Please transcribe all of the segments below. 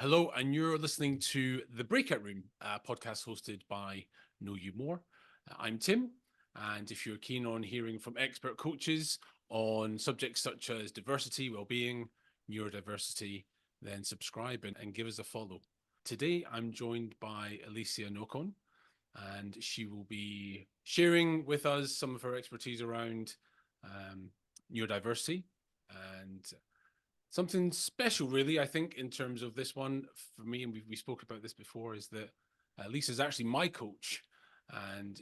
Hello, and you're listening to The Breakout Room, a podcast hosted by Know You More. I'm Tim, and if you're keen on hearing from expert coaches on subjects such as diversity, well-being, neurodiversity, then subscribe and give us a follow. Today, I'm joined by Alicja Nocon, and she will be sharing with us some of her expertise around neurodiversity and something special, really, I think, in terms of this one for me, and we spoke about this before, is that Lisa's actually my coach, and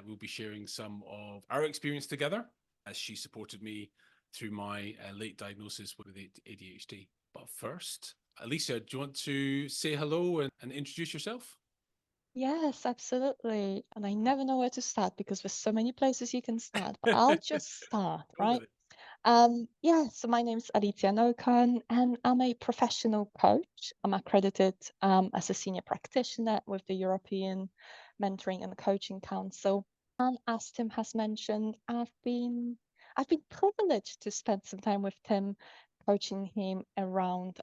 we'll be sharing some of our experience together as she supported me through my late diagnosis with ADHD. But first, Alicia, do you want to say hello and introduce yourself? Yes, absolutely. And I never know where to start because there's so many places you can start, but I'll just start, Go with right? it. Yeah, so my name's Alicja Nocon and I'm a professional coach. I'm accredited as a senior practitioner with the European Mentoring and Coaching Council. And as Tim has mentioned, I've been privileged to spend some time with Tim, coaching him around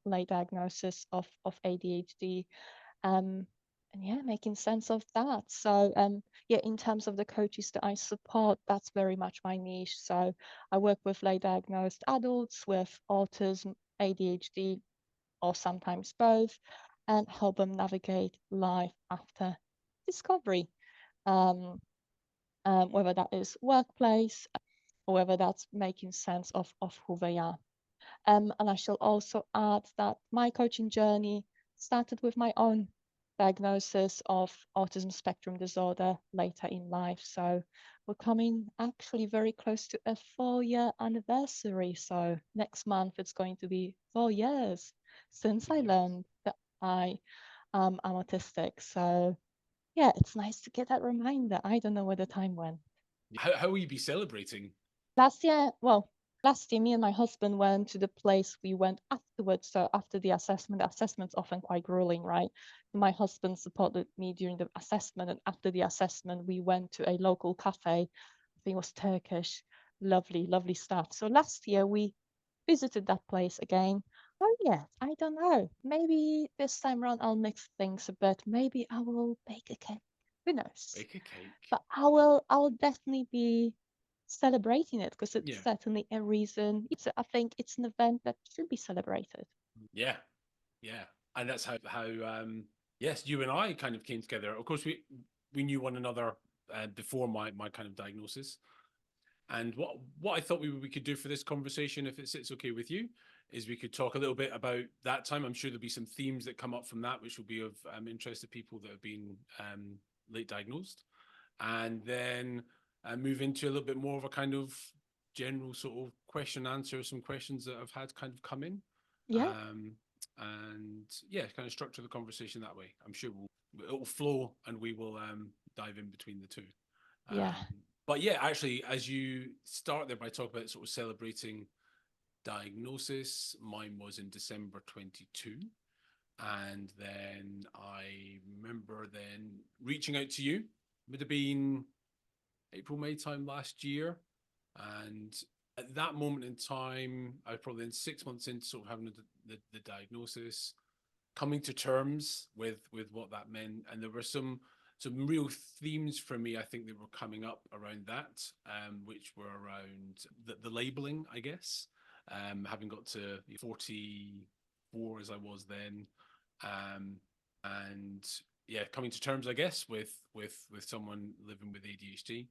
late diagnosis of ADHD. Um, and yeah, making sense of that. So yeah, in terms of the coaches that I support, that's very much my niche. So I work with late diagnosed adults with autism, ADHD, or sometimes both, and help them navigate life after discovery. Um, whether that is workplace or whether that's making sense of who they are. And I shall also add that my coaching journey started with my own diagnosis of autism spectrum disorder later in life. So we're coming actually very close to a 4-year anniversary. So next month it's going to be 4 years since I Yes. learned that I am autistic. So yeah, it's nice to get that reminder. I don't know where the time went. How will you be celebrating? Last year, well, last year, me and my husband went to the place we went afterwards. So after the assessment's often quite grueling, right? My husband supported me during the assessment, and after the assessment, we went to a local cafe. I think it was Turkish. Lovely, lovely stuff. So last year we visited that place again. Oh yeah, I don't know. Maybe this time around I'll mix things a bit. Maybe I will bake a cake. Who knows? Bake a cake. But I will definitely be celebrating it because it's Yeah. certainly a reason. I think it's an event that should be celebrated. Yeah. Yeah, and that's how yes, you and I kind of came together. Of course, we knew one another before my kind of diagnosis. And what I thought we could do for this conversation, if it's okay with you, is we could talk a little bit about that time. I'm sure there'll be some themes that come up from that, which will be of interest to people that have been late diagnosed, and then move into a little bit more of a kind of general sort of question answer, some questions that I've had kind of come in. Yeah, Um, and yeah, kind of structure the conversation that way. I'm sure it'll flow, and we will dive in between the two. yeah, Um, but yeah, actually, as you start there by talking about sort of celebrating diagnosis, mine was in December 22. And then I remember then reaching out to you. It would have been April, May time last year. And at that moment in time, I was probably in 6 months into sort of having the diagnosis, coming to terms with what that meant. And there were some real themes for me, I think, that were coming up around that, which were around the labeling, I guess. Having got to 44 as I was then, um, and yeah, coming to terms, I guess, with someone living with ADHD,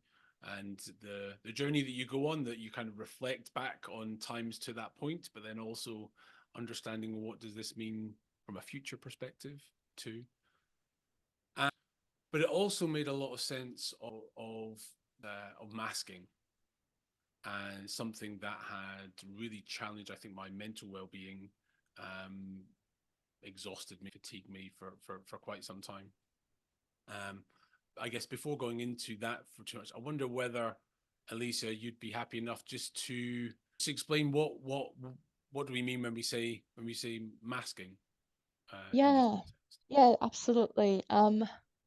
and the journey that you go on, that you kind of reflect back on times to that point, but then also understanding what does this mean from a future perspective too. And, but it also made a lot of sense of masking, and something that had really challenged, I think, my mental well-being, um, exhausted me, fatigued me for quite some time. Um, I guess before going into that for too much, I wonder whether, Alicia, you'd be happy enough just explain what do we mean when we say masking in this yeah, context. yeah, absolutely.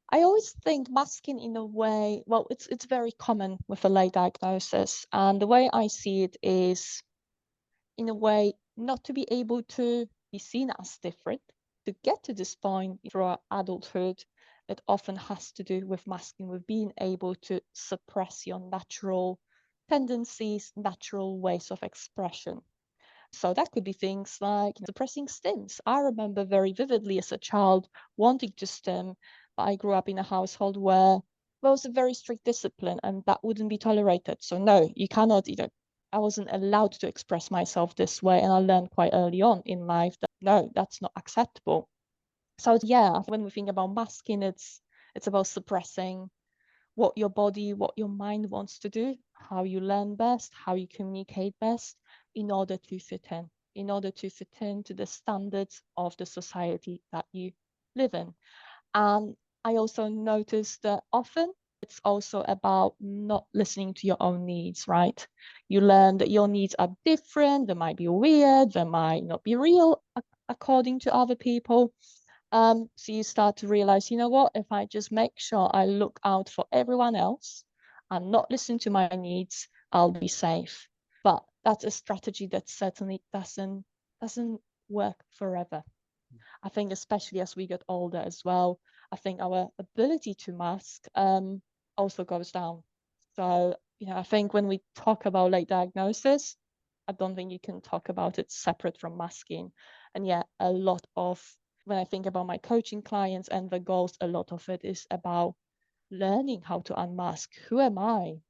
I always think masking in a way, well, it's very common with a late diagnosis, and the way I see it is in a way not to be able to be seen as different. to get to this point through our adulthood, it often has to do with masking, with being able to suppress your natural tendencies, natural ways of expression. So that could be things like suppressing stims. I remember very vividly as a child wanting to stim, but I grew up in a household where there was a very strict discipline and that wouldn't be tolerated. So no, you cannot, I wasn't allowed to express myself this way. And I learned quite early on in life that no, that's not acceptable. So yeah, when we think about masking, it's about suppressing what your body, what your mind wants to do, how you learn best, how you communicate best in order to fit in to the standards of the society that you live in. And I also noticed that often it's also about not listening to your own needs, right? You learn that your needs are different, they might be weird, they might not be real according to other people. So you start to realize, you know what, if I just make sure I look out for everyone else and not listen to my needs, I'll be safe. But that's a strategy that certainly doesn't work forever. I think especially as we get older as well, I think our ability to mask also goes down. So, I think when we talk about late diagnosis, I don't think you can talk about it separate from masking. And yet a lot of when I think about my coaching clients and the goals, a lot of it is about learning how to unmask. Who am I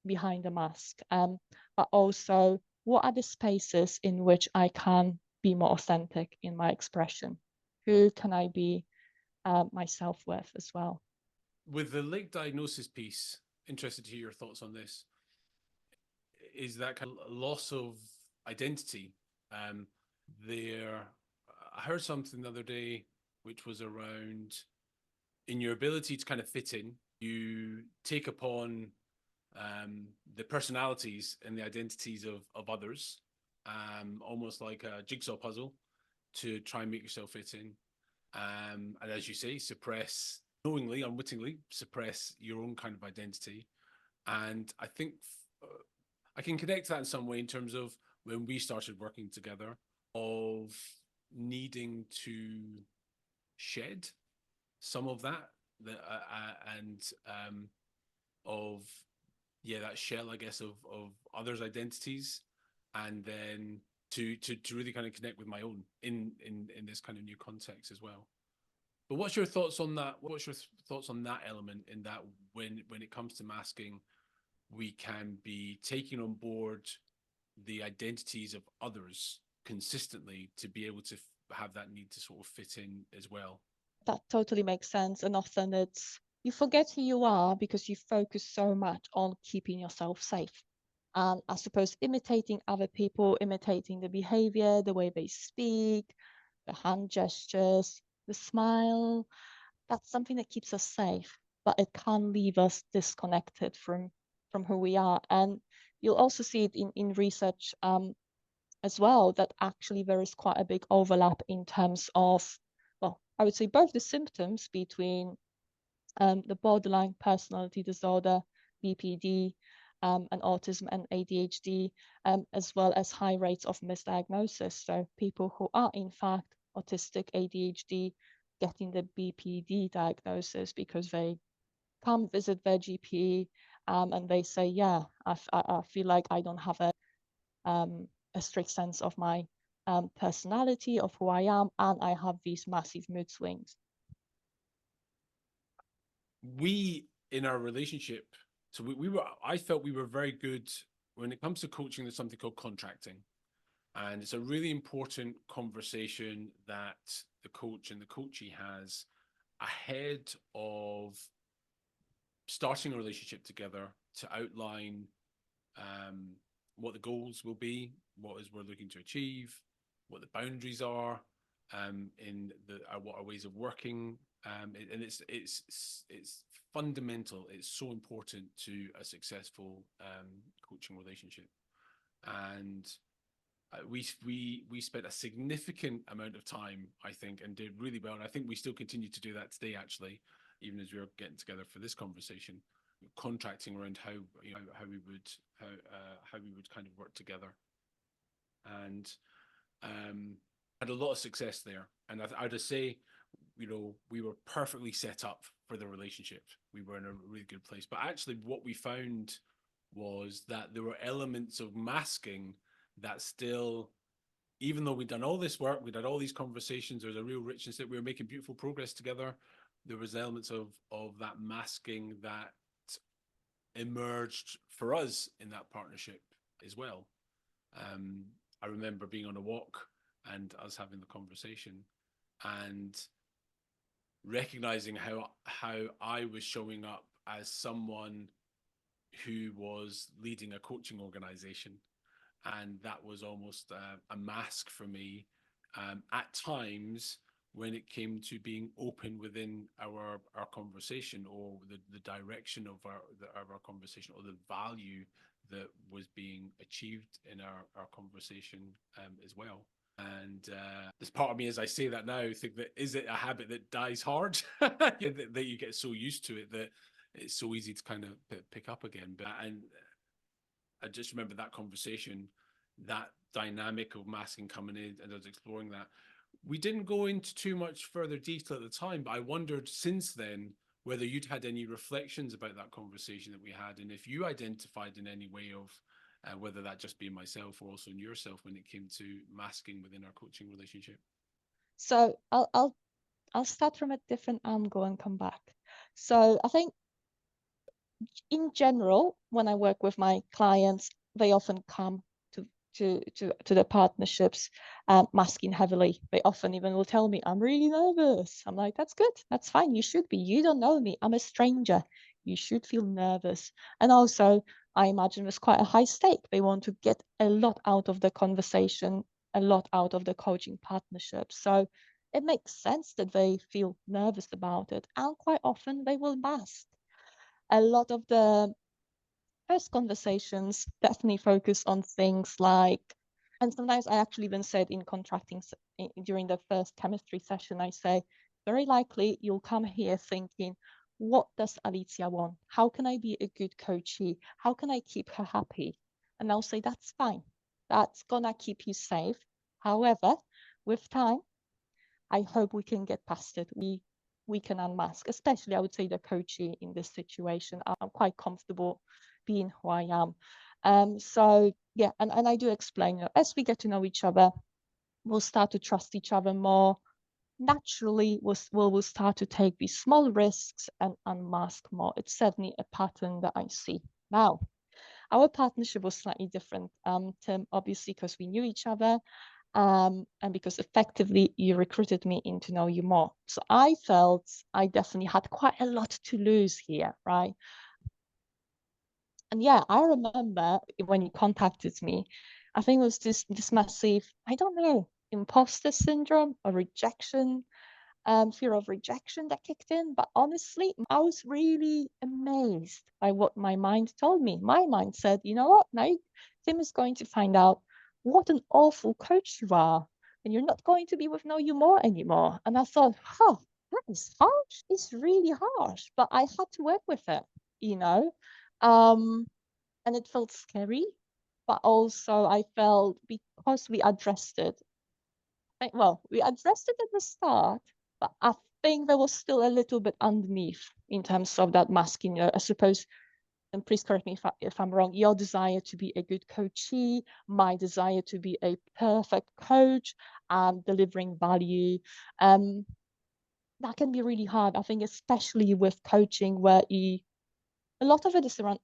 behind the mask? But also, what are the spaces in which I can be more authentic in my expression? Who can I be myself with as well? With the late diagnosis piece, interested to hear your thoughts on this. Is that kind of loss of identity? There, I heard something the other day, which was around in your ability to kind of fit in. You take upon the personalities and the identities of others, almost like a jigsaw puzzle, to try and make yourself fit in. And as you say, suppress knowingly, unwittingly, suppress your own kind of identity. And I think I can connect that in some way in terms of when we started working together, of needing to shed some of that, and of that shell, I guess, of others' identities, and then to really kind of connect with my own in this kind of new context as well. But what's your thoughts on that? What's your thoughts on that element, in that when it comes to masking, we can be taking on board the identities of others consistently to be able to have that need to sort of fit in as well? That totally makes sense. And often it's you forget who you are because you focus so much on keeping yourself safe. And I suppose imitating other people, imitating the behavior, the way they speak, the hand gestures, the smile, that's something that keeps us safe, but it can leave us disconnected from who we are. And you'll also see it in research as well, that actually there is quite a big overlap in terms of, well, I would say both the symptoms between the borderline personality disorder, BPD, and autism and ADHD, as well as high rates of misdiagnosis. So people who are in fact autistic, ADHD, getting the BPD diagnosis because they come visit their GP, and they say, yeah, I feel like I don't have a strict sense of my personality, of who I am, and I have these massive mood swings. We, in our relationship, so I felt we were very good when it comes to coaching. There's something called contracting, and it's a really important conversation that the coach and the coachee has ahead of starting a relationship together, to outline what the goals will be, what is we're looking to achieve, what the boundaries are, in what our ways of working, and it's fundamental. It's so important to a successful coaching relationship, and we spent a significant amount of time, I think, and did really well. And I think we still continue to do that today, actually, even as we are getting together for this conversation, contracting around how how we would kind of work together. And had a lot of success there. And I'd just say, you know, we were perfectly set up for the relationship. We were in a really good place. But actually, what we found was that there were elements of masking that still, even though we'd done all this work, we'd had all these conversations, there was a real richness that we were making beautiful progress together. There was elements of that masking that emerged for us in that partnership as well. I remember being on a walk and us having the conversation and recognizing how I was showing up as someone who was leading a coaching organization, and that was almost a mask for me at times when it came to being open within our conversation, or the direction of our conversation, or the value that was being achieved in our conversation as well. And there's part of me, as I say that now, think that, is it a habit that dies hard? that you get so used to it that it's so easy to kind of pick up again. But and I just remember that conversation, that dynamic of masking coming in, and I was exploring that. We didn't go into too much further detail at the time, but I wondered since then whether you'd had any reflections about that conversation that we had, and if you identified in any way of whether that just be myself or also in yourself when it came to masking within our coaching relationship. So I'll start from a different angle and come back. So I think in general, when I work with my clients, they often come to the partnerships masking heavily. They often even will tell me, I'm really nervous. I'm like, that's good. That's fine. You should be. You don't know me. I'm a stranger. You should feel nervous. And also, I imagine there's quite a high stake. They want to get a lot out of the conversation, a lot out of the coaching partnership. So it makes sense that they feel nervous about it. And quite often they will mask. A lot of the first conversations definitely focus on things like, and sometimes I actually even said in contracting during the first chemistry session, I say, very likely you'll come here thinking, what does Alicja want? How can I be a good coachee? How can I keep her happy? And I'll say, that's fine. That's gonna keep you safe. However, with time, I hope we can get past it. We can unmask, especially I would say the coachee in this situation. I'm quite comfortable being who I am. So yeah, and I do explain, as we get to know each other, we'll start to trust each other more. Naturally, we'll start to take these small risks and unmask more. It's certainly a pattern that I see. Now, our partnership was slightly different, Tim, obviously, because we knew each other. And because effectively you recruited me in to know you more. So I felt I definitely had quite a lot to lose here, right? And yeah, I remember when you contacted me, I think it was this massive, I don't know, imposter syndrome or rejection, fear of rejection that kicked in. But honestly, I was really amazed by what my mind told me. My mind said, you know what, now Tim is going to find out what an awful coach you are, and you're not going to be with Know You More anymore. And I thought, huh, that is harsh. It's really harsh, but I had to work with it, you know. Um, and it felt scary, but also I felt because we addressed it, well, we addressed it at the start, but I think there was still a little bit underneath in terms of that masking. I suppose, and please correct me if I'm wrong, your desire to be a good coachee, my desire to be a perfect coach, delivering value. That can be really hard, I think, especially with coaching, where a lot of it is around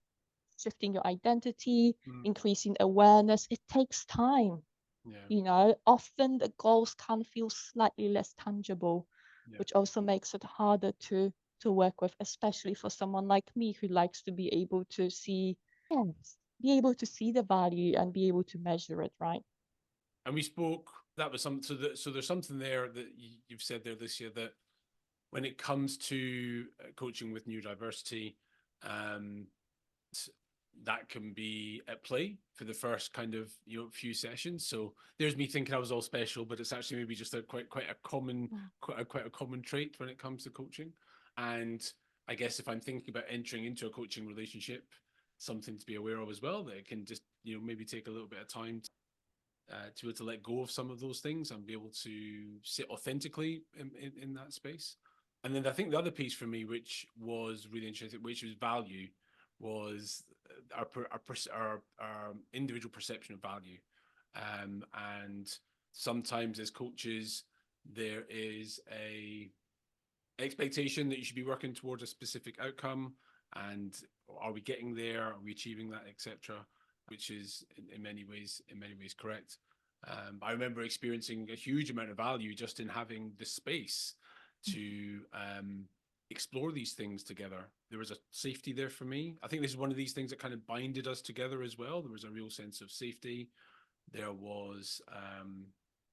shifting your identity, increasing awareness. It takes time. Yeah. You know, often the goals can feel slightly less tangible, Yeah. which also makes it harder to work with, especially for someone like me who likes to be able to see, yes, be able to see the value and be able to measure it, right? And we spoke, that was some, so there's something there that you've said there, Alicia, that when it comes to coaching with neurodiversity, that can be at play for the first kind of few sessions. So there's me thinking I was all special, but it's actually maybe just a quite a common quite a common trait when it comes to coaching. And I guess if I'm thinking about entering into a coaching relationship, something to be aware of as well, that it can just maybe take a little bit of time to be able to let go of some of those things and be able to sit authentically in that space. And then I think the other piece for me, which was really interesting, which was value, was our individual perception of value. And sometimes as coaches, there is a expectation that you should be working towards a specific outcome, and are we getting there, are we achieving that, etc., which is in many ways correct. I remember experiencing a huge amount of value just in having the space to explore these things together. There was a safety there for me. I think this is one of these things that kind of binded us together as well. There was a real sense of safety. There was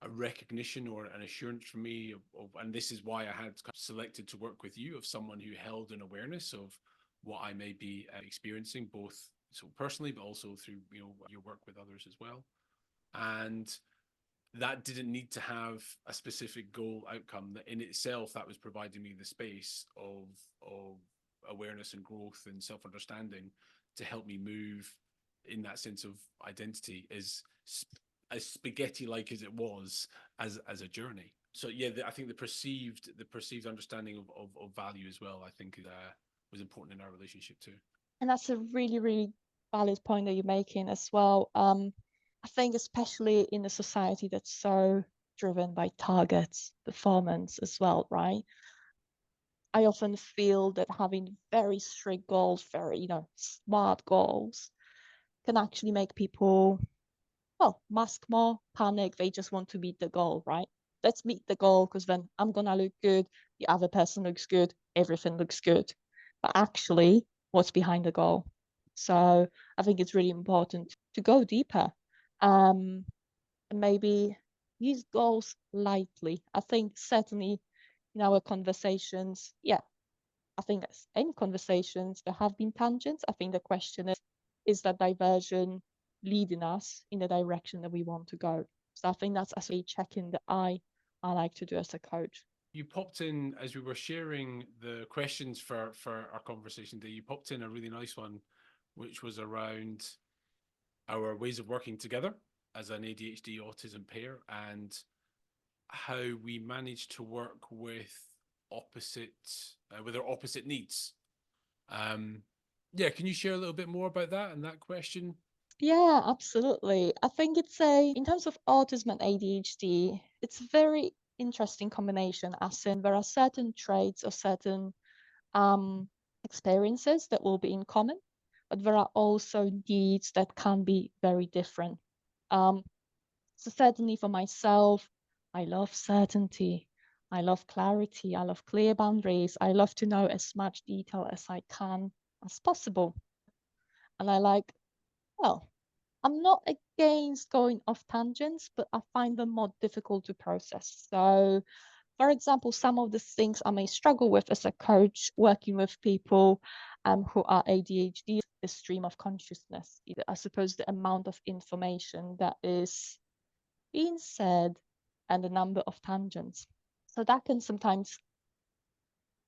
a recognition or an assurance for me and this is why I had selected to work with you, of someone who held an awareness of what I may be experiencing, both so personally, but also through your work with others as well. And that didn't need to have a specific goal outcome. That in itself, that was providing me the space of awareness and growth and self-understanding to help me move in that sense of identity, as spaghetti-like as it was as a journey. So yeah, I think the perceived understanding of value as well, I think was important in our relationship too. And that's a really, really valid point that you're making as well. I think especially in a society that's so driven by targets, performance as well, right? I often feel that having very strict goals, very, smart goals, can actually make people, well, mask more, panic. They just want to meet the goal, right? Let's meet the goal because then I'm gonna look good, the other person looks good, everything looks good. But actually, what's behind the goal? So I think it's really important to go deeper. And maybe use goals lightly. I think certainly in our conversations, yeah, I think that's in conversations there have been tangents. I think the question is that diversion leading us in the direction that we want to go? So I think that's actually checking that I like to do as a coach. You popped in, as we were sharing the questions for our conversation today, you popped in a really nice one, which was around our ways of working together as an ADHD autism pair, and how we manage to work with our opposite needs. Yeah, can you share a little bit more about that and that question? Yeah, absolutely. I think in terms of autism and ADHD, it's a very interesting combination, as in there are certain traits or certain experiences that will be in common, but there are also needs that can be very different. So certainly for myself, I love certainty. I love clarity. I love clear boundaries. I love to know as much detail as I can as possible. And well, I'm not against going off tangents, but I find them more difficult to process. So, for example, some of the things I may struggle with as a coach working with people who are ADHD, the stream of consciousness. I suppose the amount of information that is being said and the number of tangents. So that can sometimes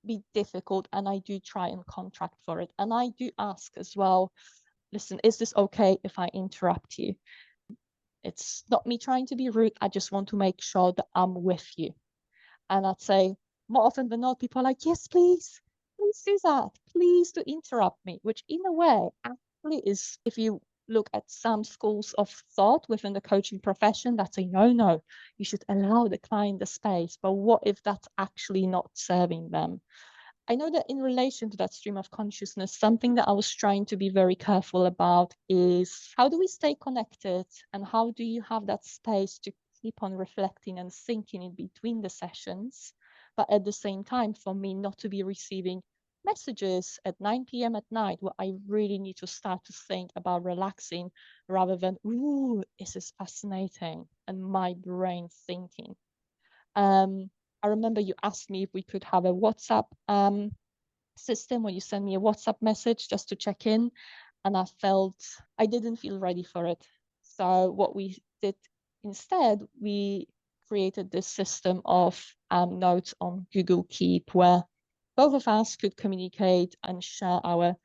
be difficult, and I do try and contract for it. And I do ask as well, listen, is this okay if I interrupt you? It's not me trying to be rude. I just want to make sure that I'm with you. And I'd say more often than not, people are like, yes, please do that. Please do interrupt me, which in a way actually is, if you look at some schools of thought within the coaching profession, that's a no. You should allow the client the space. But what if that's actually not serving them? I know that in relation to that stream of consciousness, something that I was trying to be very careful about is how do we stay connected and how do you have that space to keep on reflecting and thinking in between the sessions, but at the same time, for me, not to be receiving messages at 9 p.m. at night where I really need to start to think about relaxing rather than, ooh, this is fascinating, and my brain thinking. I remember you asked me if we could have a WhatsApp system where you send me a WhatsApp message just to check in, and I didn't feel ready for it. So what we did instead, we created this system of notes on Google Keep where both of us could communicate and share our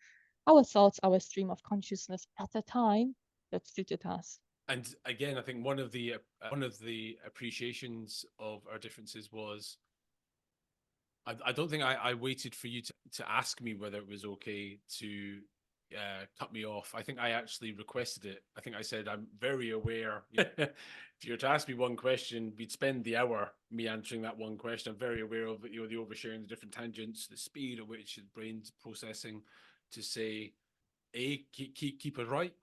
thoughts, our stream of consciousness at a time that suited us. And again, I think one of the appreciations of our differences was I don't think I waited for you to ask me whether it was okay to cut me off. I think I actually requested it. I think I said, I'm very aware. If you were to ask me one question, we'd spend the hour me answering that one question. I'm very aware of the oversharing, the different tangents, the speed at which the brain's processing to say, keep it right,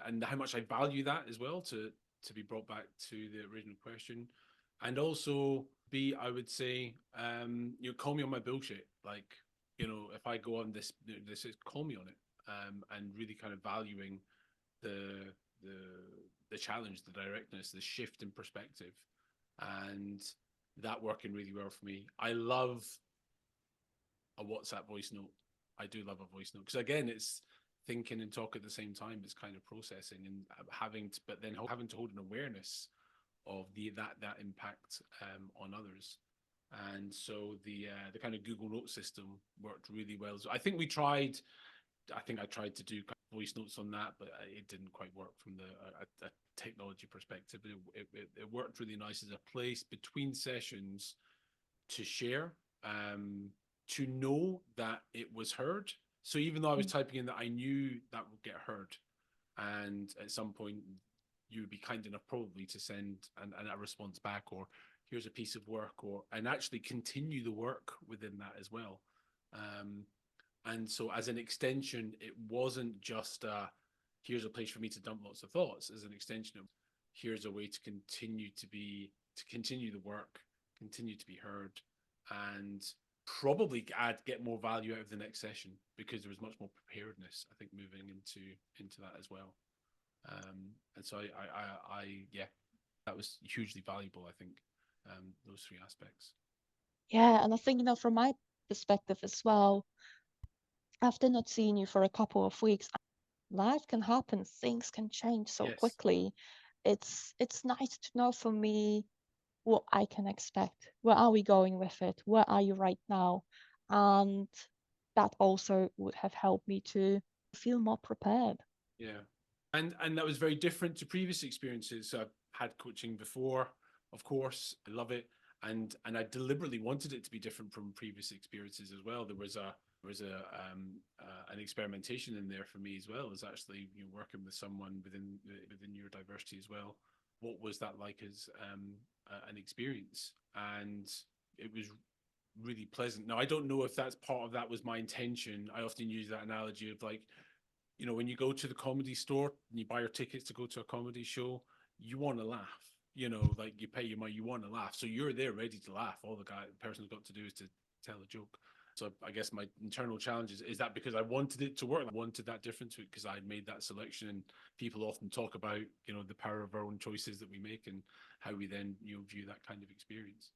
and how much I value that as well to be brought back to the original question, and also B, I would say, call me on my bullshit. Like, if I go on this is call me on it, and really kind of valuing the the challenge, the directness, the shift in perspective, and that working really well for me. I love a WhatsApp voice note. I do love a voice note because again, it's thinking and talk at the same time. It's kind of processing and but then having to hold an awareness of that impact on others. And so the kind of Google Note system worked really well. So I think I tried to do voice notes on that, but it didn't quite work from a technology perspective. It worked really nice as a place between sessions to share, to know that it was heard. So even though I was typing in that, I knew that would get heard, and at some point you would be kind enough probably to send a response back, or here's a piece of work, and actually continue the work within that as well. And so as an extension, it wasn't just here's a place for me to dump lots of thoughts. As an extension of here's a way to continue the work, continue to be heard, and probably get more value out of the next session, because there was much more preparedness, I think, moving into that as well. And so yeah, that was hugely valuable, I think, those three aspects. Yeah, and I think, from my perspective as well, after not seeing you for a couple of weeks, life can happen, things can change so Yes. quickly. It's nice to know for me what I can expect. Where are we going with it? Where are you right now? And that also would have helped me to feel more prepared. Yeah. And that was very different to previous experiences. So I've had coaching before, of course, I love it. And I deliberately wanted it to be different from previous experiences as well. There was an experimentation in there for me as well, as actually working with someone within neurodiversity as well. What was that like as an experience? And it was really pleasant. Now, I don't know if that's part of that was my intention. I often use that analogy of like, when you go to the comedy store and you buy your tickets to go to a comedy show, you want to laugh. Like you pay your money, you want to laugh. So you're there ready to laugh. All the person's got to do is to tell a joke. So I guess my internal challenge is that because I wanted it to work, I wanted that difference because I made that selection. And people often talk about, the power of our own choices that we make and how we then, view that kind of experience.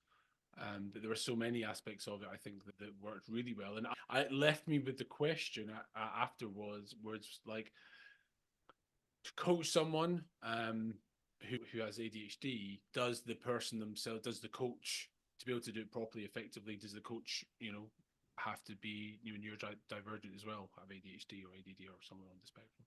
But there were so many aspects of it, I think, that worked really well. And I left me with the question afterwards, words like, to coach someone who has ADHD, does the person themselves, does the coach, to be able to do it properly, effectively, does the coach, have to be neurodivergent as well, have ADHD or ADD or somewhere on the spectrum?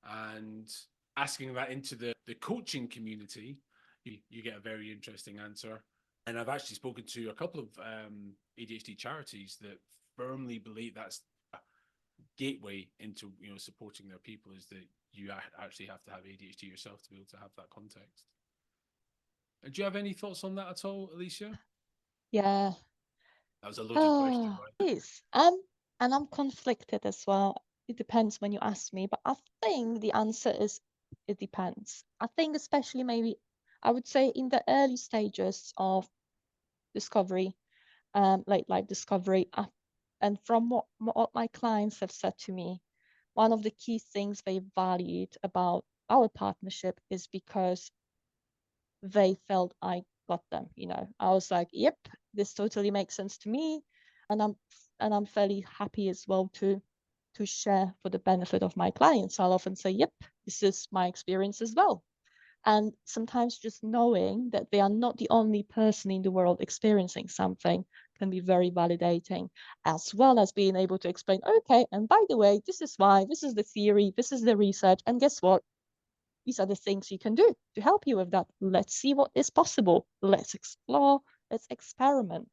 And asking that into the coaching community, you get a very interesting answer. And I've actually spoken to a couple of ADHD charities that firmly believe that's a gateway into supporting their people, is that you actually have to have ADHD yourself to be able to have that context. Do you have any thoughts on that at all, Alicia? Yeah. That was a loaded question, Oh, right? it is. And I'm conflicted as well. It depends when you ask me, but I think the answer is it depends. I think especially maybe I would say in the early stages of discovery, late life discovery, and from what my clients have said to me, one of the key things they valued about our partnership is because they felt I got them. I was like, yep, this totally makes sense to me, and I'm fairly happy as well to share for the benefit of my clients. I'll often say, yep, this is my experience as well. And sometimes just knowing that they are not the only person in the world experiencing something can be very validating, as well as being able to explain, okay, and by the way, this is why, this is the theory, this is the research, and guess what? these are the things you can do to help you with that. Let's see what is possible. Let's explore, let's experiment.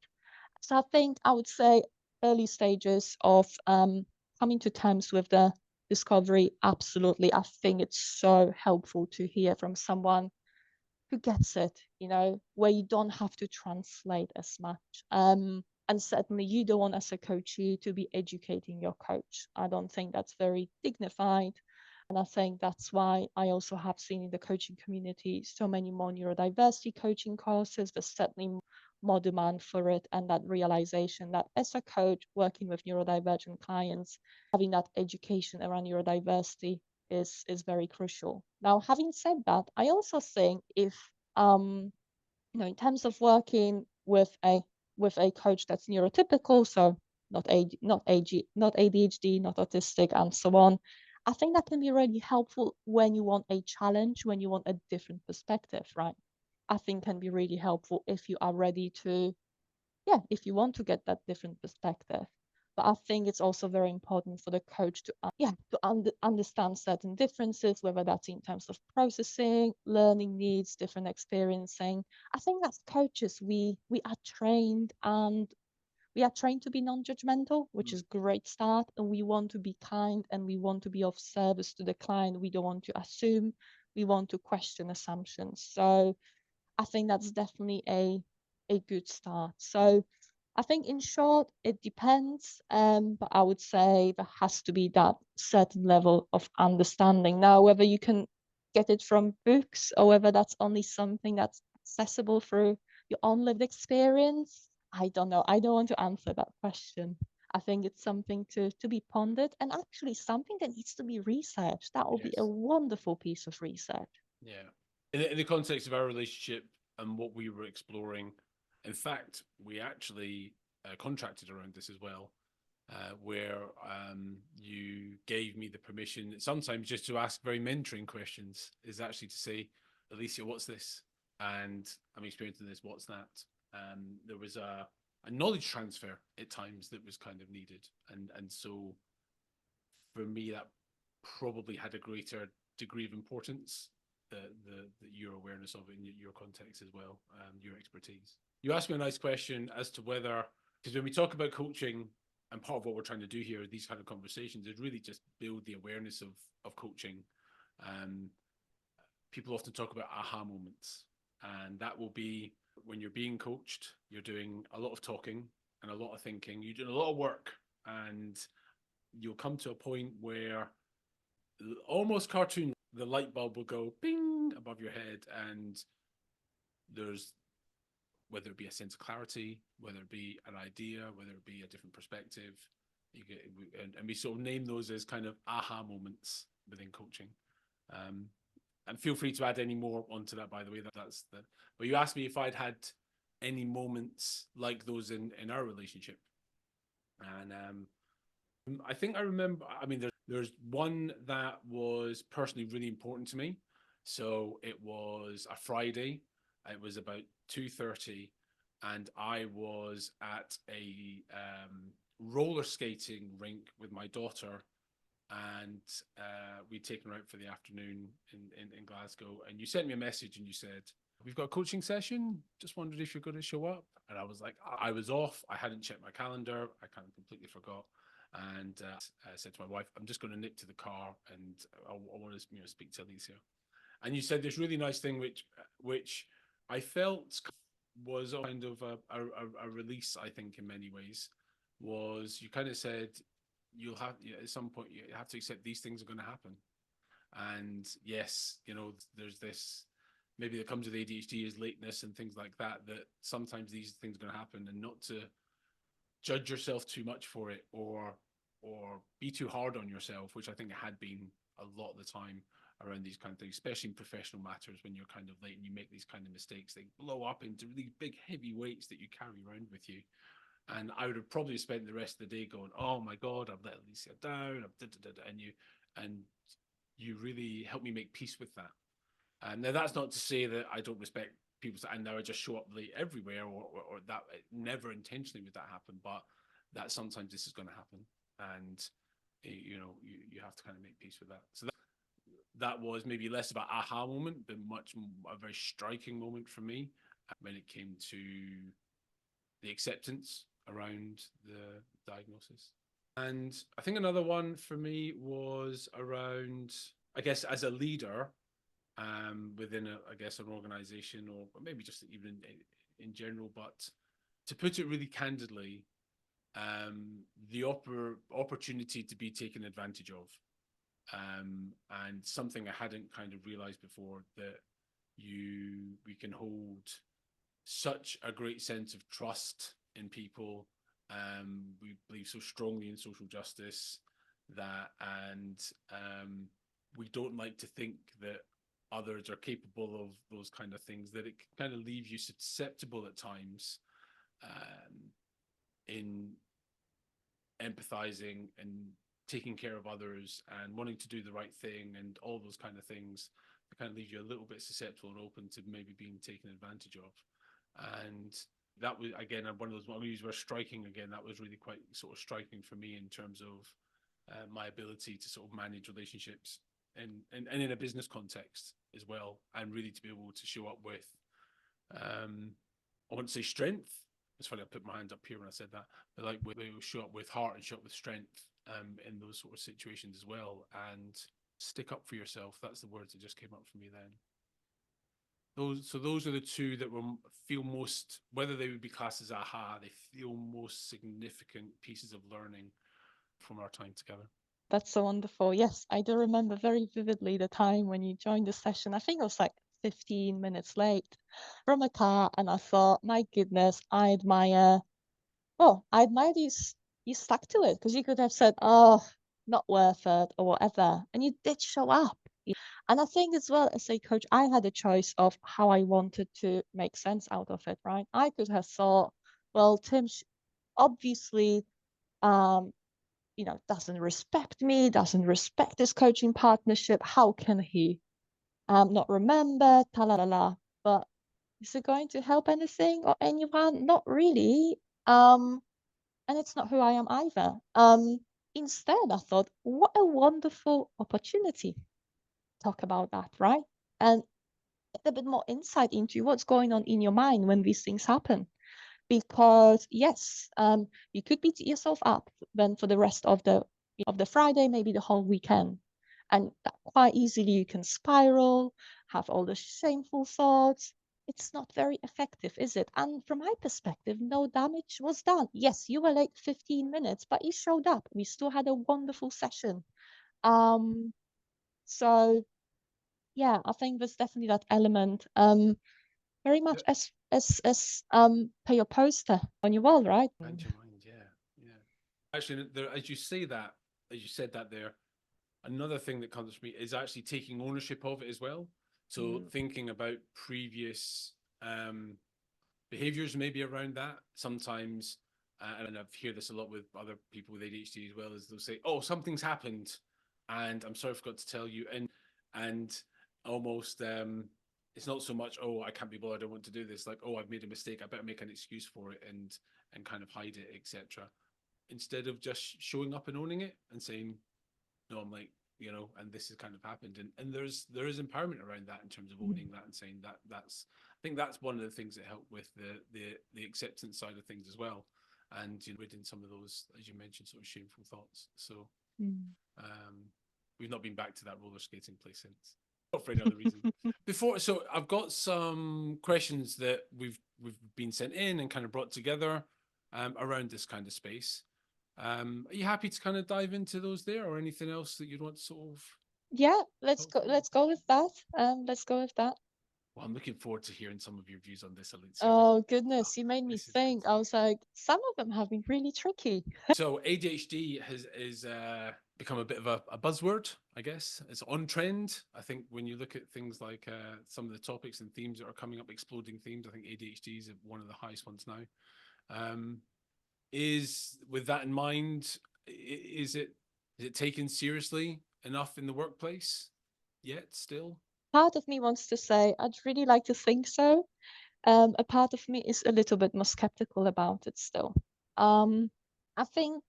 So I think I would say early stages of coming to terms with the discovery, absolutely. I think it's so helpful to hear from someone who gets it, where you don't have to translate as much. And certainly you don't want as a coachee to be educating your coach. I don't think that's very dignified. And I think that's why I also have seen in the coaching community so many more neurodiversity coaching courses. There's certainly more demand for it, and that realization that as a coach working with neurodivergent clients, having that education around neurodiversity is very crucial. Now, having said that, I also think if in terms of working with a coach that's neurotypical, so not ADHD, not autistic, and so on, I think that can be really helpful when you want a challenge, when you want a different perspective, right? I think can be really helpful if you are ready to, if you want to get that different perspective. But I think it's also very important for the coach to understand certain differences, whether that's in terms of processing, learning needs, different experiencing. I think as coaches, we are trained to be non-judgmental, which is great start, and we want to be kind and we want to be of service to the client. We don't want to assume, we want to question assumptions. So I think that's definitely a good start. So I think in short, it depends, but I would say there has to be that certain level of understanding. Now, whether you can get it from books or whether that's only something that's accessible through your own lived experience, I don't know. I don't want to answer that question. I think it's something to be pondered, and actually something that needs to be researched. That will be a wonderful piece of research. Yeah. In the context of our relationship and what we were exploring, in fact, we actually contracted around this as well, where you gave me the permission sometimes just to ask very mentoring questions, is actually to say, Alicia, what's this? And I'm experiencing this, what's that? There was a knowledge transfer at times that was kind of needed. And so for me, that probably had a greater degree of importance, your awareness of it in your context as well, your expertise. You asked me a nice question as to whether, because when we talk about coaching, and part of what we're trying to do here, these kind of conversations, is really just build the awareness of coaching. People often talk about aha moments, and that will be when you're being coached, you're doing a lot of talking and a lot of thinking, you're doing a lot of work, and you'll come to a point where almost cartoon, the light bulb will go bing above your head, and there's, whether it be a sense of clarity, whether it be an idea, whether it be a different perspective, you get, and we sort of name those as kind of aha moments within coaching. And feel free to add any more onto that, by the way. That's the. But you asked me if I'd had any moments like those in our relationship, and I think I remember. I mean, there's one that was personally really important to me. So it was a Friday. It was about 2:30, and I was at a roller skating rink with my daughter, and we'd taken her out for the afternoon in Glasgow. And you sent me a message and you said, "We've got a coaching session. Just wondered if you're going to show up." And I was like, I was off. I hadn't checked my calendar. I kind of completely forgot. And I said to my wife, "I'm just going to nip to the car, and I want to speak to Alicia." And you said this really nice thing, which I felt was kind of a release, I think, in many ways. Was you kind of said, you'll have, at some point you have to accept these things are going to happen. And yes, there's this, maybe that comes with ADHD, is lateness and things like that, that sometimes these things are going to happen, and not to judge yourself too much for it, or be too hard on yourself, which I think it had been a lot of the time around these kind of things, especially in professional matters. When you're kind of late and you make these kind of mistakes, they blow up into really big heavy weights that you carry around with you. And I would have probably spent the rest of the day going, "Oh my God, I've let Alicia down," and you really helped me make peace with that. And now that's not to say that I don't respect people, and now I just show up late everywhere, or that never intentionally would that happen, but that sometimes this is going to happen, and you have to kind of make peace with that. So that was maybe less of an aha moment, but a very striking moment for me when it came to the acceptance around the diagnosis. And I think another one for me was around, I guess, as a leader within, an organization, or maybe just even in general, but to put it really candidly, the opportunity to be taken advantage of. And something I hadn't kind of realized before, that we can hold such a great sense of trust in people. We believe so strongly in social justice and we don't like to think that others are capable of those kind of things, that it kind of leaves you susceptible at times in empathizing and taking care of others and wanting to do the right thing and all those kind of things. It kind of leaves you a little bit susceptible and open to maybe being taken advantage of. And that was, again, one of those, when we use were striking again, that was really quite sort of striking for me in terms of my ability to sort of manage relationships and in a business context as well, and really to be able to show up with, I wouldn't say strength. It's funny, I put my hand up here when I said that, but like we show up with heart and show up with strength in those sort of situations as well, and stick up for yourself. That's the words that just came up for me then. Those are the two that feel most, whether they would be classed as aha, they feel most significant pieces of learning from our time together. That's so wonderful. Yes, I do remember very vividly the time when you joined the session. I think I was like 15 minutes late from a car, and I thought, my goodness, I admire you stuck to it, because you could have said, oh, not worth it or whatever, and you did show up. And I think as well, as a coach, I had a choice of how I wanted to make sense out of it, right? I could have thought, well, Tim obviously doesn't respect me, doesn't respect this coaching partnership. How can he not remember? Ta-la-la-la. But is it going to help anything or anyone? Not really. And it's not who I am either. Instead, I thought, what a wonderful opportunity to talk about that, right? And get a bit more insight into what's going on in your mind when these things happen. Because yes, you could beat yourself up then for the rest of the Friday, maybe the whole weekend, and that quite easily you can spiral, have all the shameful thoughts. It's not very effective, is it? And from my perspective, no damage was done. Yes, you were late 15 minutes, but you showed up. We still had a wonderful session. So yeah, I think there's definitely that element. Very much as per your poster on your wall, right? And your mind, yeah. Actually, as you said that there, another thing that comes to me is actually taking ownership of it as well. So thinking about previous behaviors maybe around that. Sometimes, and I've heard this a lot with other people with ADHD as well, is they'll say, oh, something's happened and I'm sorry I forgot to tell you. And almost it's not so much, oh, I can't be bothered, I don't want to do this, like, oh, I've made a mistake, I better make an excuse for it and kind of hide it, etc. Instead of just showing up and owning it and saying, no, I'm like, and this has kind of happened. And there is empowerment around that in terms of owning that and saying that's I think that's one of the things that help with the acceptance side of things as well. And ridding some of those, as you mentioned, sort of shameful thoughts. So we've not been back to that roller skating place since. Not for any other reason. So I've got some questions that we've been sent in and kind of brought together around this kind of space. Are you happy to kind of dive into those there, or anything else that you'd want to sort of? Yeah, let's go with that. Let's go with that. Well, I'm looking forward to hearing some of your views on this, Alicia. Oh goodness, you made me think. I was like, some of them have been really tricky. So ADHD is become a bit of a buzzword, I guess. It's on trend. I think when you look at things like some of the topics and themes that are coming up, exploding themes, I think ADHD is one of the highest ones now. Is, with that in mind, is it taken seriously enough in the workplace yet still? Part of me wants to say I'd really like to think so. A part of me is a little bit more skeptical about it still. I think,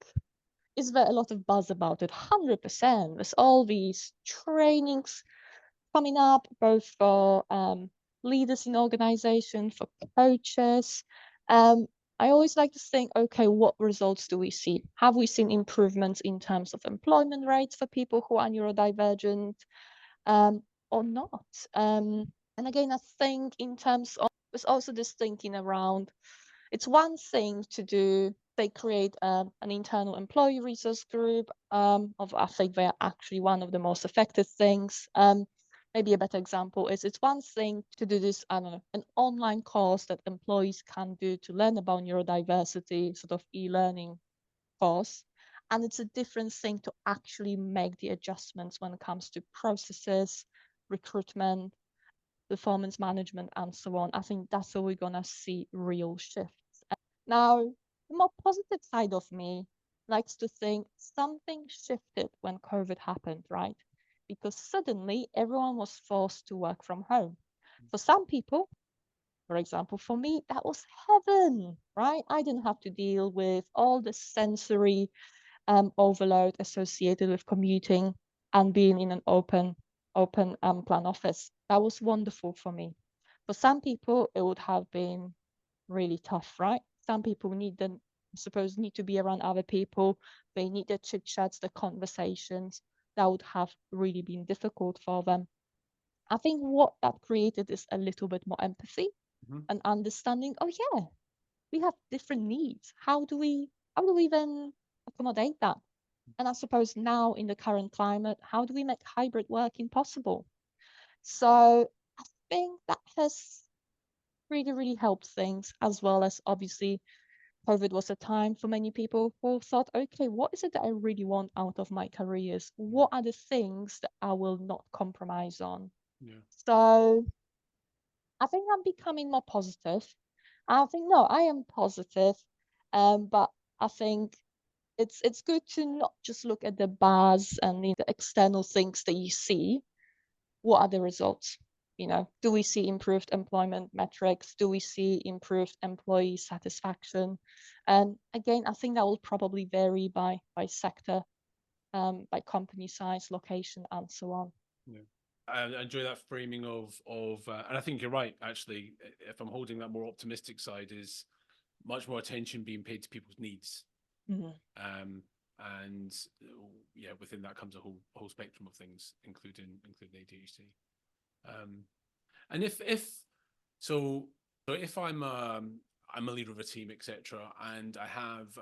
is there a lot of buzz about it? 100%. There's all these trainings coming up, both for leaders in organization, for coaches. Um, I always like to think, okay, what results do we see? Have we seen improvements in terms of employment rates for people who are neurodivergent, or not? And again, I think in terms of, there's also this thinking around, it's one thing to do, they create an internal employee resource group. I think they are actually one of the most effective things. Maybe a better example is, it's one thing to do this, I don't know, an online course that employees can do to learn about neurodiversity, sort of e-learning course. And it's a different thing to actually make the adjustments when it comes to processes, recruitment, performance management, and so on. I think that's where we're going to see real shifts. Now, the more positive side of me likes to think something shifted when COVID happened, right? Because suddenly everyone was forced to work from home. For some people, for example, for me, that was heaven, right? I didn't have to deal with all the sensory overload associated with commuting and being in an open plan office. That was wonderful for me. For some people, it would have been really tough, right? Some people need to be around other people. They need the chit chats, the conversations. That would have really been difficult for them. I think what that created is a little bit more empathy and understanding. Oh yeah, we have different needs. How do we then accommodate that? And I suppose now in the current climate, how do we make hybrid working possible? So I think that has really, really helped things, as well as obviously COVID was a time for many people who thought, okay, what is it that I really want out of my careers? What are the things that I will not compromise on? Yeah. So I think I'm becoming more positive. I think, no, I am positive, but I think it's good to not just look at the bars and the external things that you see. What are the results? Do we see improved employment metrics? Do we see improved employee satisfaction? And again, I think that will probably vary by sector, by company size, location, and so on. Yeah. I enjoy that framing and I think you're right, actually. If I'm holding that more optimistic side, is much more attention being paid to people's needs. Mhm. And yeah, within that comes a whole spectrum of things, including ADHD. And if I'm a leader of a team, etc., and I have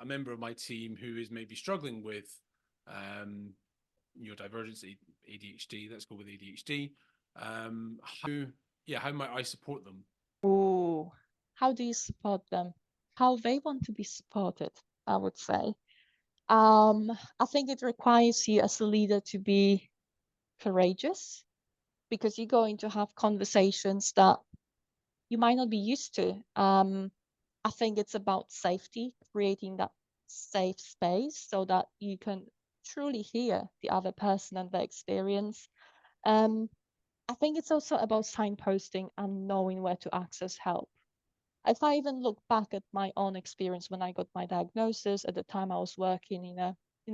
a member of my team who is maybe struggling with neurodivergence, ADHD. Let's go with ADHD. How might I support them? Ooh, how do you support them? How they want to be supported, I would say. I think it requires you as a leader to be courageous, because you're going to have conversations that you might not be used to. I think it's about safety, creating that safe space so that you can truly hear the other person and their experience. Um, I think it's also about signposting and knowing where to access help. If I even look back at my own experience when I got my diagnosis, at the time I was working in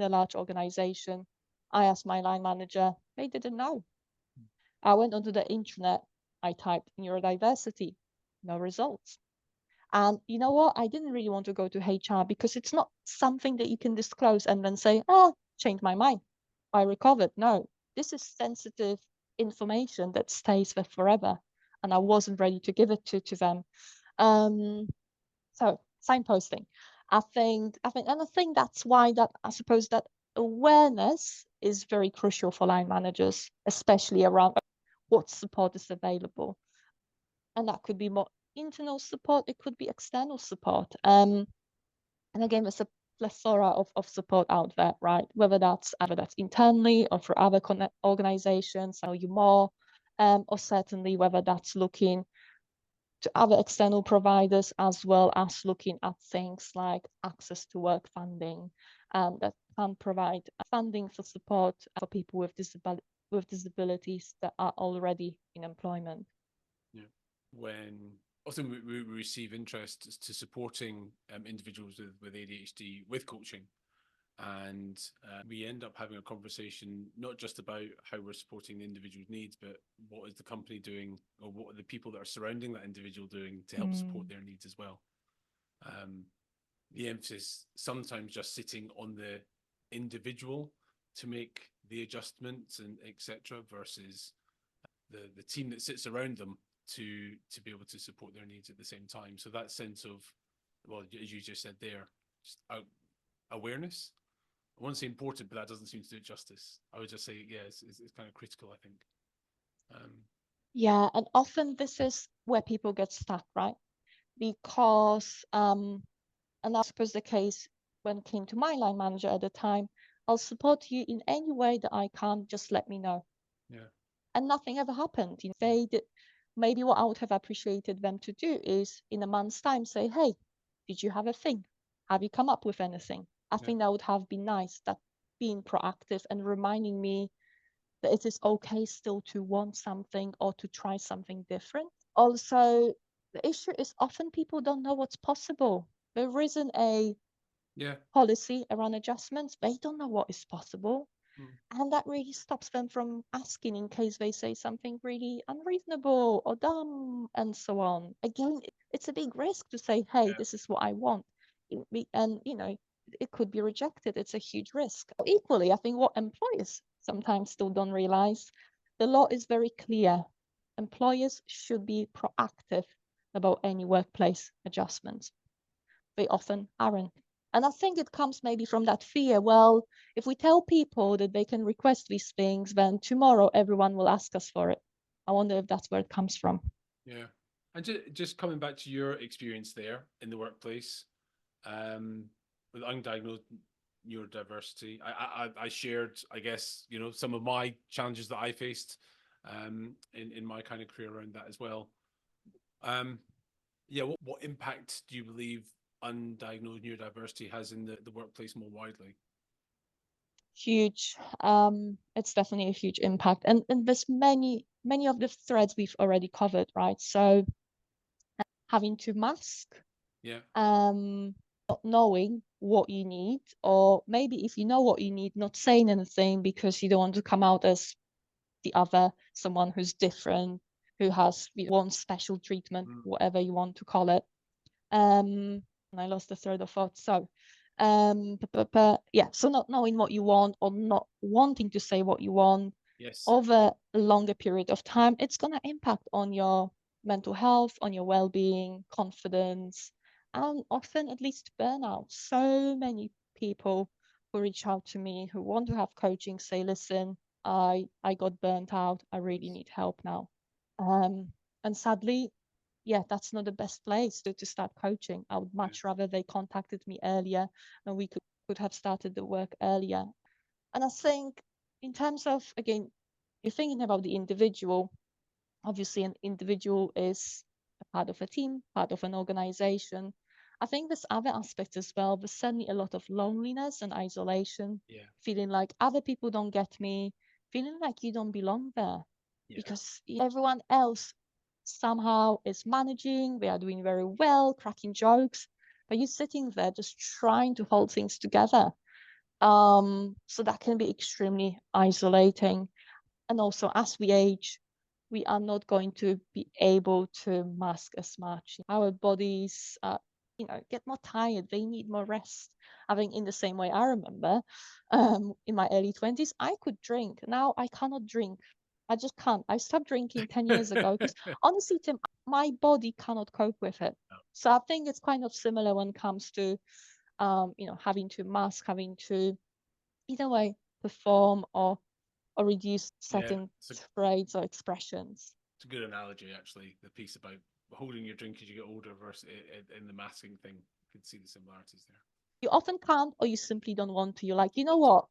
a large organization, I asked my line manager, they didn't know. I went onto the internet, I typed neurodiversity, no results. And you know what? I didn't really want to go to HR, because it's not something that you can disclose and then say, oh, changed my mind, I recovered. No, this is sensitive information that stays there forever. And I wasn't ready to give it to them. Um, so signposting, I think that's why that I suppose that awareness is very crucial for line managers, especially around what support is available. And that could be more internal support, it could be external support. And again, there's a plethora of support out there, right? Whether that's internally or for other organizations, know you more, or certainly whether that's looking to other external providers, as well as looking at things like access to work funding, that can provide funding for support for people with disabilities that are already in employment. Yeah. When often we receive interest to supporting individuals with ADHD with coaching, And we end up having a conversation not just about how we're supporting the individual's needs, but what is the company doing, or what are the people that are surrounding that individual doing to help support their needs as well. The emphasis sometimes just sitting on the individual to make the adjustments and etc., versus the team that sits around them to be able to support their needs at the same time. So that sense of, well, as you just said there, just awareness. I won't say important, but that doesn't seem to do it justice. I would just say, yeah, it's kind of critical, I think. Yeah, and often this is where people get stuck, right? Because and that was the case when it came to my line manager at the time. I'll support you in any way that I can, just let me know. Yeah. And nothing ever happened. They did, maybe what I would have appreciated them to do is in a month's time say, hey, did you have a thing? Have you come up with anything? I think that would have been nice, that being proactive and reminding me that it is okay still to want something or to try something different. Also, the issue is often people don't know what's possible. There isn't a policy around adjustments. They don't know what is possible. And that really stops them from asking in case they say something really unreasonable or dumb and so on. Again, it's a big risk to say, hey, this is what I want. And, it could be rejected. It's a huge risk. Equally, I think what employers sometimes still don't realize, the law is very clear. Employers should be proactive about any workplace adjustments. They often aren't. And I think it comes maybe from that fear. Well, if we tell people that they can request these things, then tomorrow everyone will ask us for it. I wonder if that's where it comes from. Yeah. And just coming back to your experience there in the workplace, with undiagnosed neurodiversity, I shared, I guess, some of my challenges that I faced in my kind of career around that as well. Yeah, what impact do you believe undiagnosed neurodiversity has in the workplace more widely? Huge. It's definitely a huge impact. And there's many of the threads we've already covered, right? So having to mask, Yeah. not knowing what you need, or maybe if you know what you need, not saying anything because you don't want to come out as the other, someone who's different, who has one special treatment, whatever you want to call it. And I lost the thread of thought. So, but yeah, so not knowing what you want or not wanting to say what you want over a longer period of time, it's going to impact on your mental health, on your well-being, confidence, and often at least burnout. So many people who reach out to me who want to have coaching say, listen, I got burnt out. I really need help now. And sadly, yeah, that's not the best place to start coaching. I would much rather they contacted me earlier and we could have started the work earlier. And I think in terms of, again, you're thinking about the individual. Obviously, an individual is a part of a team, part of an organization. I think there's other aspects as well. There's certainly a lot of loneliness and isolation, feeling like other people don't get me, feeling like you don't belong there because everyone else somehow is managing, they are doing very well, cracking jokes, but you're sitting there just trying to hold things together. So that can be extremely isolating. And also, as we age, we are not going to be able to mask as much. Our bodies, get more tired. They need more rest. I think in the same way, I remember in my early 20s, I could drink. Now I cannot drink. I just can't. I stopped drinking 10 years ago because honestly, Tim, my body cannot cope with it. So I think it's kind of similar when it comes to, having to mask, having to either way perform or reduce certain traits or expressions. It's a good analogy, actually. The piece about holding your drink as you get older versus in the masking thing. You can see the similarities there. You often can't, or you simply don't want to. You're like, you know what?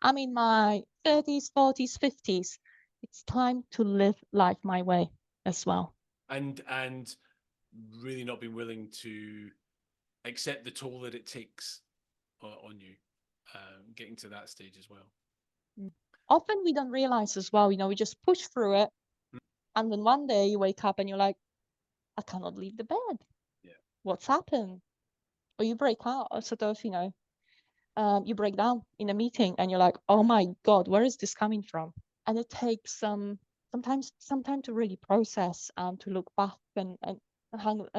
I'm in my 30s, 40s, 50s. It's time to live life my way as well. And really not being willing to accept the toll that it takes on you, getting to that stage as well. Often we don't realize as well, we just push through it. And then one day you wake up and you're like, I cannot leave the bed. What's happened? Or you break out or sort of, you break down in a meeting and you're like, oh my God, where is this coming from? And it takes some time to really process and to look back and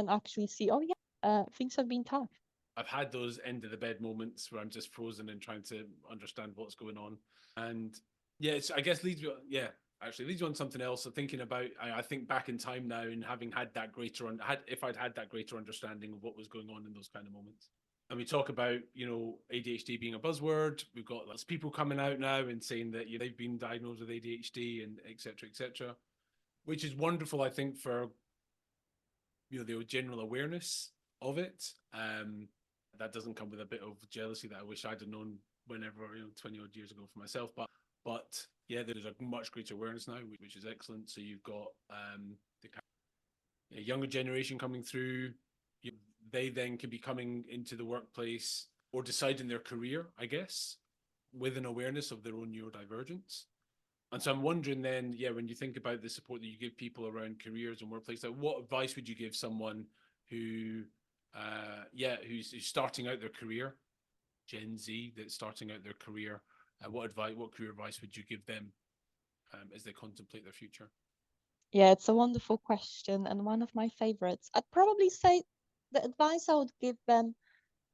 actually see, oh yeah, things have been tough. I've had those end of the bed moments where I'm just frozen and trying to understand what's going on. And yeah, I guess leads me, actually leads you on something else. So thinking about, I think back in time now and having had that if I'd had that greater understanding of what was going on in those kind of moments. And we talk about, ADHD being a buzzword. We've got lots of people coming out now and saying that they've been diagnosed with ADHD and et cetera, which is wonderful, I think, for the general awareness of it. That doesn't come with a bit of jealousy that I wish I'd have known whenever 20 odd years ago for myself. But yeah, there's a much greater awareness now, which is excellent. So you've got the younger generation coming through. They then can be coming into the workplace or deciding their career, I guess, with an awareness of their own neurodivergence. And so I'm wondering then, when you think about the support that you give people around careers and workplace, like what advice would you give someone who's starting out their career, Gen Z that's starting out their career? What career advice would you give them as they contemplate their future? Yeah, it's a wonderful question and one of my favorites. I'd probably say the advice I would give them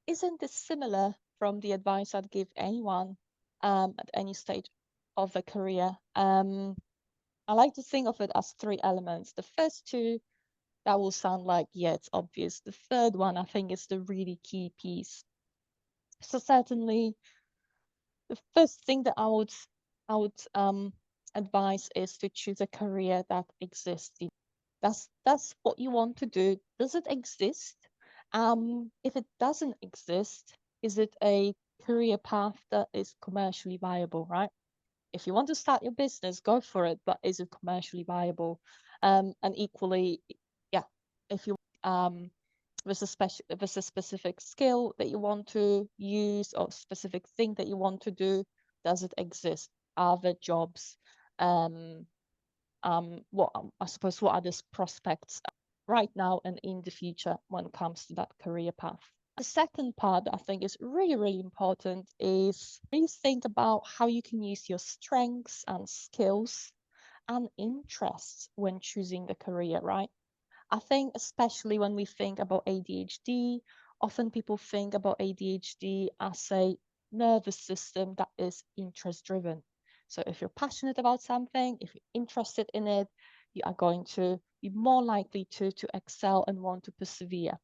isn't dissimilar from the advice I'd give anyone at any stage of their career. I like to think of it as three elements. The first two, that will sound like, yeah, it's obvious. The third one, I think, is the really key piece. So certainly, the first thing that I would advise is to choose a career that exists. That's what you want to do. Does it exist? If it doesn't exist, is it a career path that is commercially viable, right? If you want to start your business, go for it, but is it commercially viable? And equally, yeah, if you there's a specific skill that you want to use or specific thing that you want to do, does it exist? Are there jobs? What I suppose what are the prospects right now and in the future when it comes to that career path? The second part that I think is really, really important is really think about how you can use your strengths and skills and interests when choosing the career, right? I think especially when we think about ADHD, often people think about ADHD as a nervous system that is interest driven. So if you're passionate about something, if you're interested in it, you are going to be more likely to excel and want to persevere.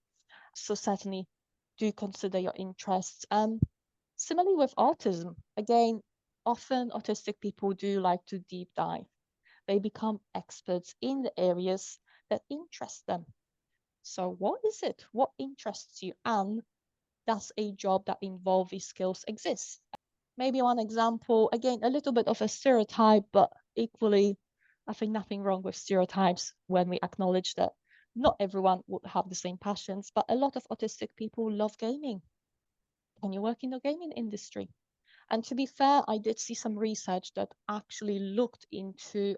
So certainly do consider your interests. Similarly with autism, again, often autistic people do like to deep dive. They become experts in the areas that interest them. So what is it? What interests you? And does a job that involves these skills exist? Maybe one example, again, a little bit of a stereotype, but equally, I think nothing wrong with stereotypes when we acknowledge that not everyone would have the same passions, but a lot of autistic people love gaming. Can you work in the gaming industry? And to be fair, I did see some research that actually looked into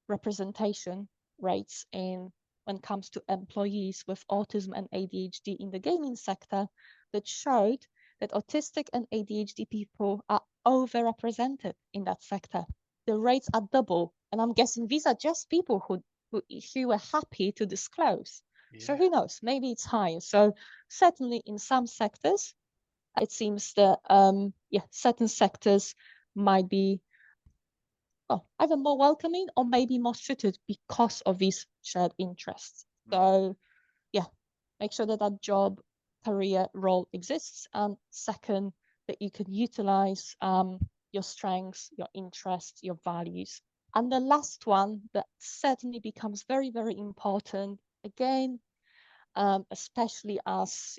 representation rates when it comes to employees with autism and ADHD in the gaming sector that showed that autistic and ADHD people are overrepresented in that sector. The rates are double, and I'm guessing these are just people who were happy to disclose. Yeah. So who knows? Maybe it's higher. So certainly in some sectors, it seems that certain sectors might be either more welcoming or maybe more suited because of these shared interests. So make sure that that job, career, role exists. And second, that you can utilize your strengths, your interests, your values. And the last one that certainly becomes very, very important, again, especially as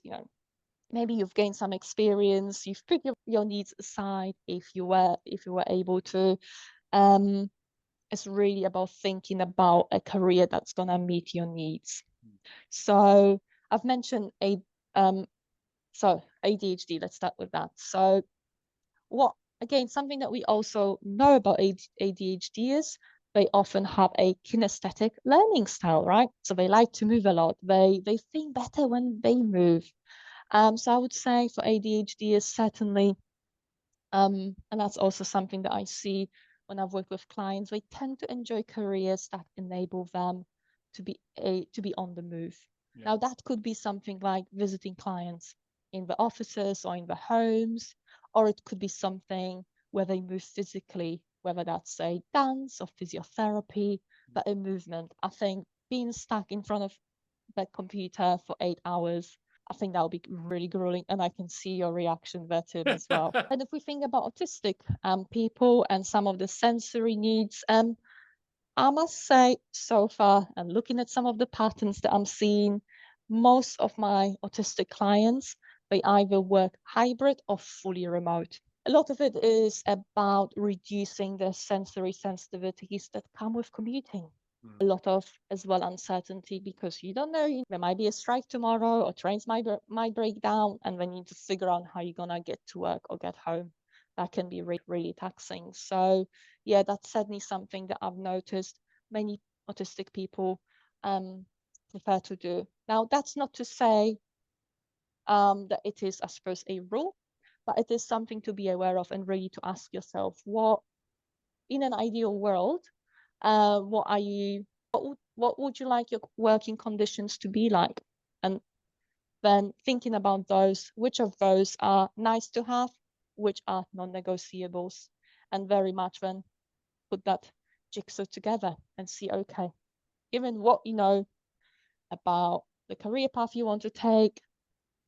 maybe you've gained some experience, you've put your needs aside if you were able to. It's really about thinking about a career that's gonna meet your needs. So I've mentioned ADHD, let's start with that. So something that we also know about ADHD is they often have a kinesthetic learning style, right? So they like to move a lot. They think better when they move. So I would say for ADHD is certainly, and that's also something that I see when I've worked with clients. They tend to enjoy careers that enable them to be on the move. Yeah. Now that could be something like visiting clients in the offices or in the homes, or it could be something where they move physically, whether that's say dance or physiotherapy, but a movement. I think being stuck in front of the computer for 8 hours, I think that would be really grueling, and I can see your reaction there, Tim, as well. And if we think about autistic people and some of the sensory needs, I must say so far, and looking at some of the patterns that I'm seeing, most of my autistic clients, they either work hybrid or fully remote. A lot of it is about reducing the sensory sensitivities that come with commuting. A lot of as well uncertainty because you don't know, there might be a strike tomorrow or trains might break down, and then you need to figure out how you're gonna get to work or get home. That can be really taxing. So yeah, that's certainly something that I've noticed many autistic people prefer to do. Now that's not to say that it is, I suppose, a rule, but it is something to be aware of and really to ask yourself, what in an ideal world, what would you like your working conditions to be like? And then thinking about those, which of those are nice to have, which are non-negotiables, and very much then put that jigsaw together and see, okay, given what you know about the career path you want to take,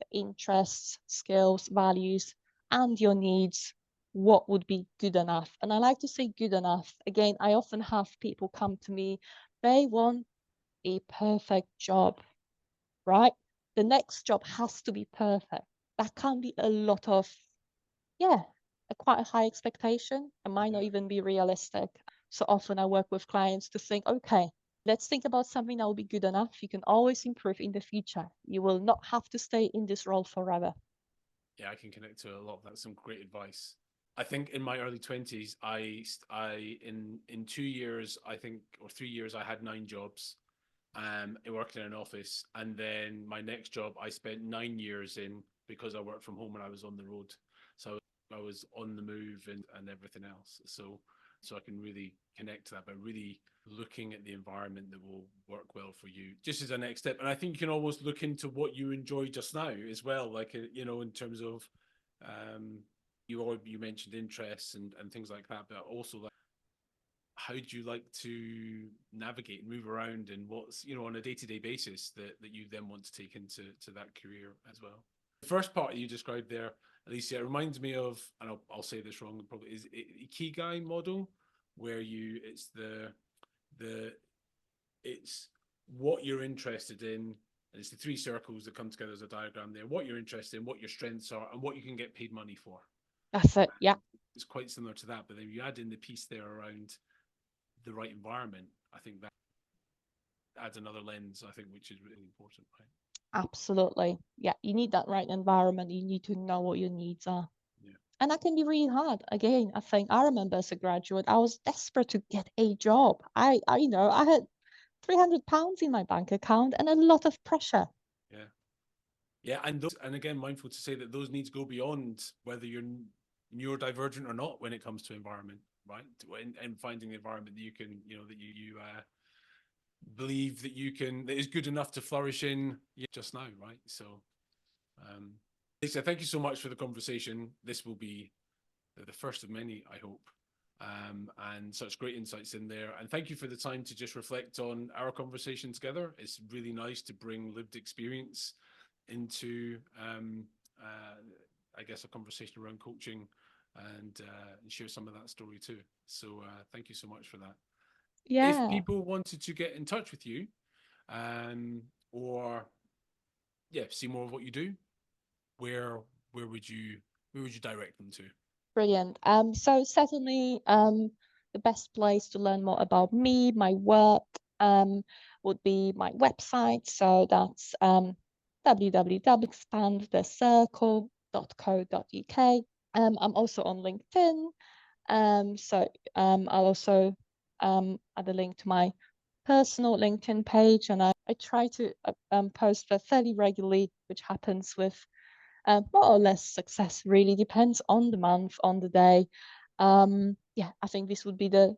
the interests, skills, values, and your needs, what would be good enough? And I like to say good enough. Again, I often have people come to me, they want a perfect job, right? The next job has to be perfect. That can be a lot of, yeah, quite a high expectation and might not even be realistic. So often I work with clients to think, okay, let's think about something that will be good enough. You can always improve in the future. You will not have to stay in this role forever. Yeah, I can connect to a lot of that. Some great advice. I think in my early 20s, in 2 years, I think, or 3 years, I had 9 jobs. I worked in an office, and then my next job I spent 9 years in because I worked from home and I was on the road. So I was on the move and everything else. So I can really connect to that by really looking at the environment that will work well for you, just as a next step. And I think you can almost look into what you enjoy just now as well, like in terms of you mentioned interests and things like that, but also like how do you like to navigate and move around, and what's on a day-to-day basis that you then want to take into that career as well. The first part you described there, Alicia, it reminds me of, and I'll say this wrong probably, is Ikigai model, where it's what you're interested in, and it's the three circles that come together as a diagram there. What you're interested in, what your strengths are, and what you can get paid money for. That's it. Yeah. It's quite similar to that, but then you add in the piece there around the right environment. I think that adds another lens, I think, which is really important, right? Absolutely. Yeah, you need that right environment. You need to know what your needs are. Yeah. And that can be really hard. Again, I think I remember as a graduate, I was desperate to get a job. I had £300 in my bank account and a lot of pressure. Yeah. Yeah. And again, mindful to say that those needs go beyond whether you're neurodivergent or not when it comes to environment, right? And finding the environment that you can, that you believe that is good enough to flourish in just now, right? So, Lisa, thank you so much for the conversation. This will be the first of many, I hope. And such great insights in there. And thank you for the time to just reflect on our conversation together. It's really nice to bring lived experience into, I guess, a conversation around coaching and share some of that story too. So thank you so much for that. If Yeah. people wanted to get in touch with you, or see more of what you do, where would you direct them to? Brilliant. So certainly, the best place to learn more about me, my work, would be my website. So that's www.expandthecircle.co.uk. I'm also on LinkedIn. So I'll also add a link to my personal LinkedIn page, and I try to post fairly regularly, which happens with more or less success really depends on the month, on the day. Yeah, I think this would be the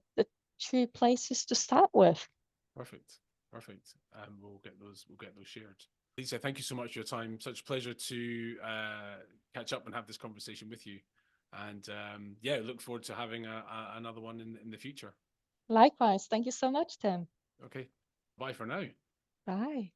two places to start with. Perfect. Perfect. We'll get those shared. Lisa, thank you so much for your time. Such a pleasure to catch up and have this conversation with you. And yeah, look forward to having another one in the future. Likewise, thank you so much, Tim. Okay. Bye for now. Bye.